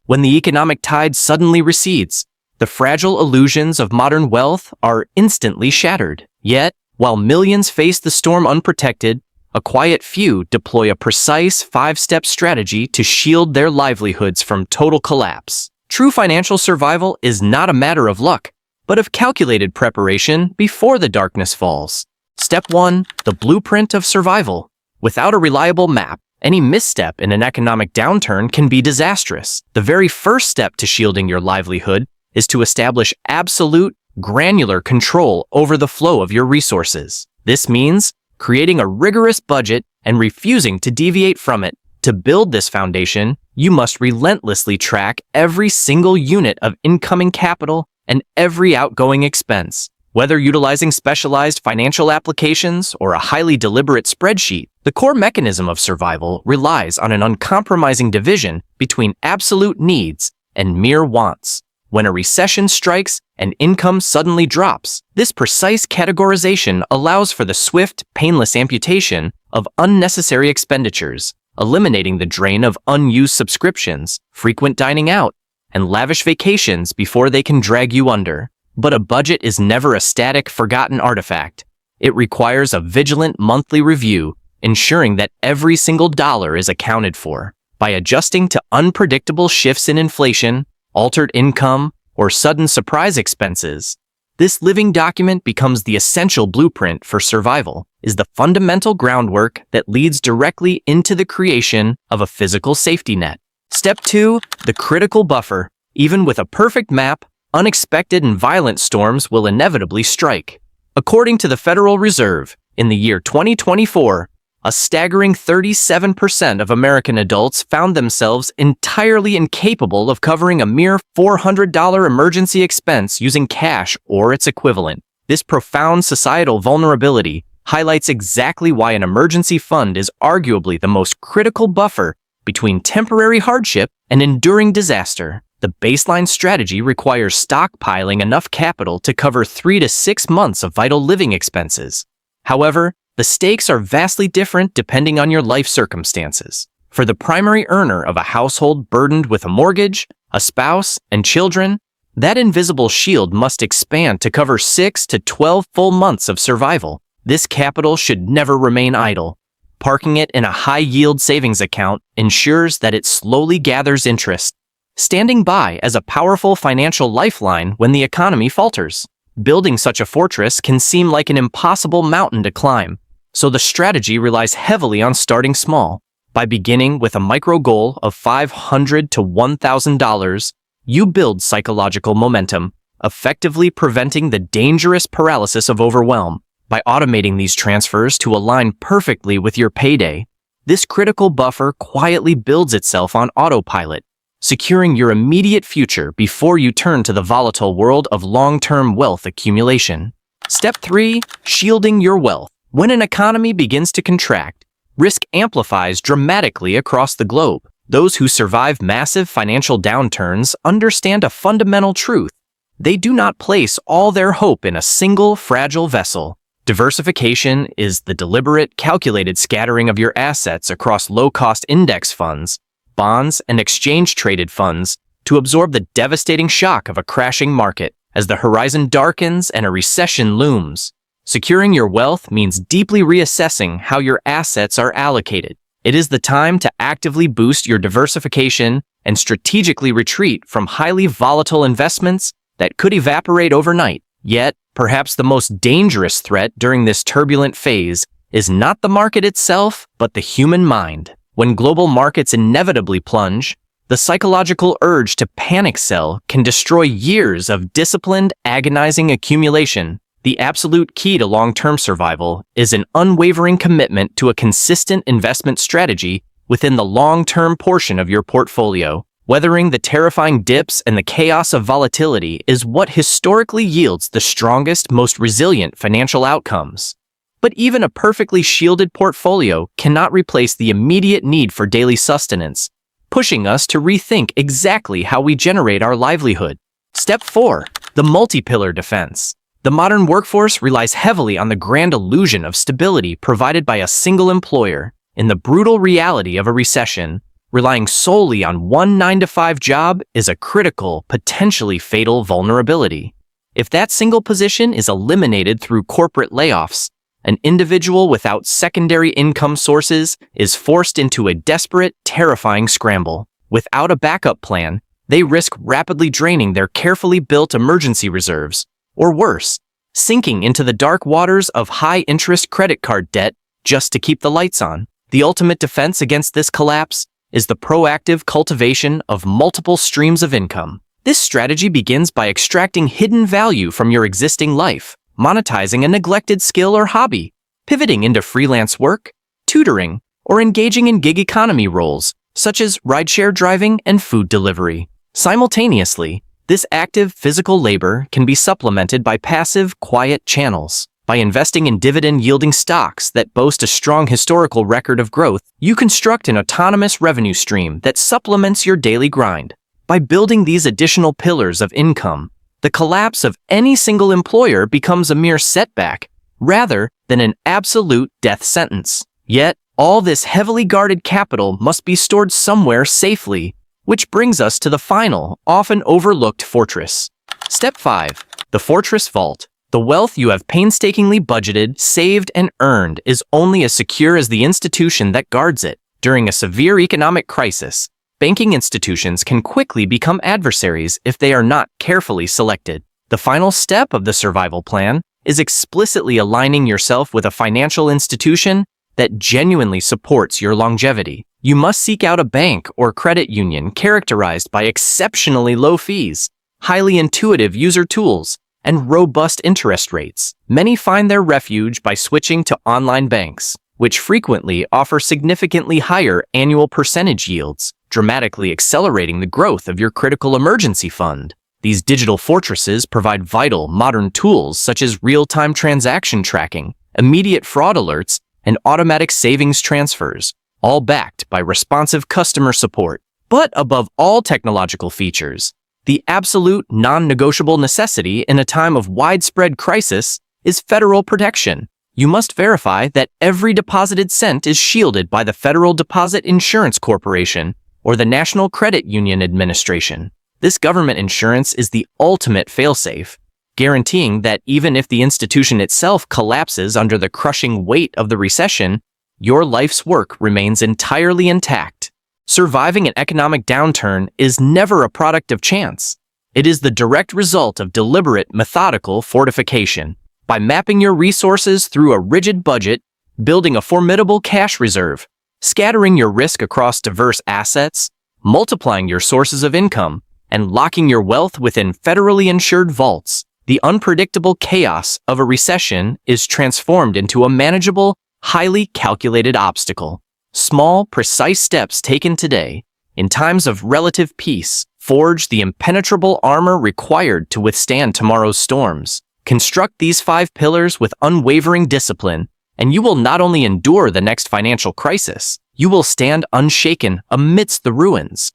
when the economic tide suddenly recedes, the fragile illusions of modern wealth are instantly shattered. Yet, while millions face the storm unprotected, a quiet few deploy a precise 5-step strategy to shield their livelihoods from total collapse. True financial survival is not a matter of luck, but of calculated preparation before the darkness falls. Step 1. The blueprint of survival. Without a reliable map, any misstep in an economic downturn can be disastrous. The very first step to shielding your livelihood is to establish absolute, granular control over the flow of your resources. This means creating a rigorous budget and refusing to deviate from it. To build this foundation, you must relentlessly track every single unit of incoming capital and every outgoing expense. Whether utilizing specialized financial applications or a highly deliberate spreadsheet, the core mechanism of survival relies on an uncompromising division between absolute needs and mere wants. When a recession strikes and income suddenly drops, this precise categorization allows for the swift, painless amputation of unnecessary expenditures, eliminating the drain of unused subscriptions, frequent dining out, and lavish vacations before they can drag you under. But a budget is never a static, forgotten artifact. It requires a vigilant monthly review, ensuring that every single dollar is accounted for. By adjusting to unpredictable shifts in inflation, altered income, or sudden surprise expenses, this living document becomes the essential blueprint for survival, is the fundamental groundwork that leads directly into the creation of a physical safety net. Step 2. The critical buffer. Even with a perfect map, unexpected and violent storms will inevitably strike. According to the Federal Reserve, in the year 2024, a staggering 37% of American adults found themselves entirely incapable of covering a mere $400 emergency expense using cash or its equivalent. This profound societal vulnerability highlights exactly why an emergency fund is arguably the most critical buffer between temporary hardship and enduring disaster. The baseline strategy requires stockpiling enough capital to cover 3 to 6 months of vital living expenses. However, the stakes are vastly different depending on your life circumstances. For the primary earner of a household burdened with a mortgage, a spouse, and children, that invisible shield must expand to cover 6 to 12 full months of survival. This capital should never remain idle. Parking it in a high-yield savings account ensures that it slowly gathers interest, standing by as a powerful financial lifeline when the economy falters. Building such a fortress can seem like an impossible mountain to climb, so the strategy relies heavily on starting small. By beginning with a micro goal of $500 to $1,000, you build psychological momentum, effectively preventing the dangerous paralysis of overwhelm. By automating these transfers to align perfectly with your payday, this critical buffer quietly builds itself on autopilot, securing your immediate future before you turn to the volatile world of long-term wealth accumulation. Step 3. Shielding your wealth. When an economy begins to contract, risk amplifies dramatically across the globe. Those who survive massive financial downturns understand a fundamental truth. They do not place all their hope in a single fragile vessel. Diversification is the deliberate, calculated scattering of your assets across low-cost index funds, bonds, and exchange-traded funds to absorb the devastating shock of a crashing market. As the horizon darkens and a recession looms, securing your wealth means deeply reassessing how your assets are allocated. It is the time to actively boost your diversification and strategically retreat from highly volatile investments that could evaporate overnight. Yet, perhaps the most dangerous threat during this turbulent phase is not the market itself, but the human mind. When global markets inevitably plunge, the psychological urge to panic sell can destroy years of disciplined, agonizing accumulation. The absolute key to long-term survival is an unwavering commitment to a consistent investment strategy within the long-term portion of your portfolio. Weathering the terrifying dips and the chaos of volatility is what historically yields the strongest, most resilient financial outcomes. But even a perfectly shielded portfolio cannot replace the immediate need for daily sustenance, pushing us to rethink exactly how we generate our livelihood. Step 4. The multi-pillar defense. The modern workforce relies heavily on the grand illusion of stability provided by a single employer. In the brutal reality of a recession, relying solely on one 9-to-5 job is a critical, potentially fatal vulnerability. If that single position is eliminated through corporate layoffs, an individual without secondary income sources is forced into a desperate, terrifying scramble. Without a backup plan, they risk rapidly draining their carefully built emergency reserves, or worse, sinking into the dark waters of high-interest credit card debt just to keep the lights on. The ultimate defense against this collapse is the proactive cultivation of multiple streams of income. This strategy begins by extracting hidden value from your existing life, monetizing a neglected skill or hobby, pivoting into freelance work, tutoring, or engaging in gig economy roles, such as rideshare driving and food delivery. Simultaneously, this active physical labor can be supplemented by passive, quiet channels. By investing in dividend-yielding stocks that boast a strong historical record of growth, you construct an autonomous revenue stream that supplements your daily grind. By building these additional pillars of income, the collapse of any single employer becomes a mere setback, rather than an absolute death sentence. Yet, all this heavily guarded capital must be stored somewhere safely, which brings us to the final, often overlooked fortress. Step 5. The Fortress Vault. The wealth you have painstakingly budgeted, saved, and earned is only as secure as the institution that guards it. During a severe economic crisis, banking institutions can quickly become adversaries if they are not carefully selected. The final step of the survival plan is explicitly aligning yourself with a financial institution that genuinely supports your longevity. You must seek out a bank or credit union characterized by exceptionally low fees, highly intuitive user tools, and robust interest rates. Many find their refuge by switching to online banks, which frequently offer significantly higher annual percentage yields, dramatically accelerating the growth of your critical emergency fund. These digital fortresses provide vital, modern tools such as real-time transaction tracking, immediate fraud alerts, and automatic savings transfers, all backed by responsive customer support. But above all technological features, the absolute non-negotiable necessity in a time of widespread crisis is federal protection. You must verify that every deposited cent is shielded by the Federal Deposit Insurance Corporation or the National Credit Union Administration. This government insurance is the ultimate failsafe, guaranteeing that even if the institution itself collapses under the crushing weight of the recession, your life's work remains entirely intact. Surviving an economic downturn is never a product of chance. It is the direct result of deliberate, methodical fortification. By mapping your resources through a rigid budget, building a formidable cash reserve, scattering your risk across diverse assets, multiplying your sources of income, and locking your wealth within federally insured vaults, the unpredictable chaos of a recession is transformed into a manageable, highly calculated obstacle. Small, precise steps taken today, in times of relative peace, forge the impenetrable armor required to withstand tomorrow's storms. Construct these 5 pillars with unwavering discipline, and you will not only endure the next financial crisis, you will stand unshaken amidst the ruins.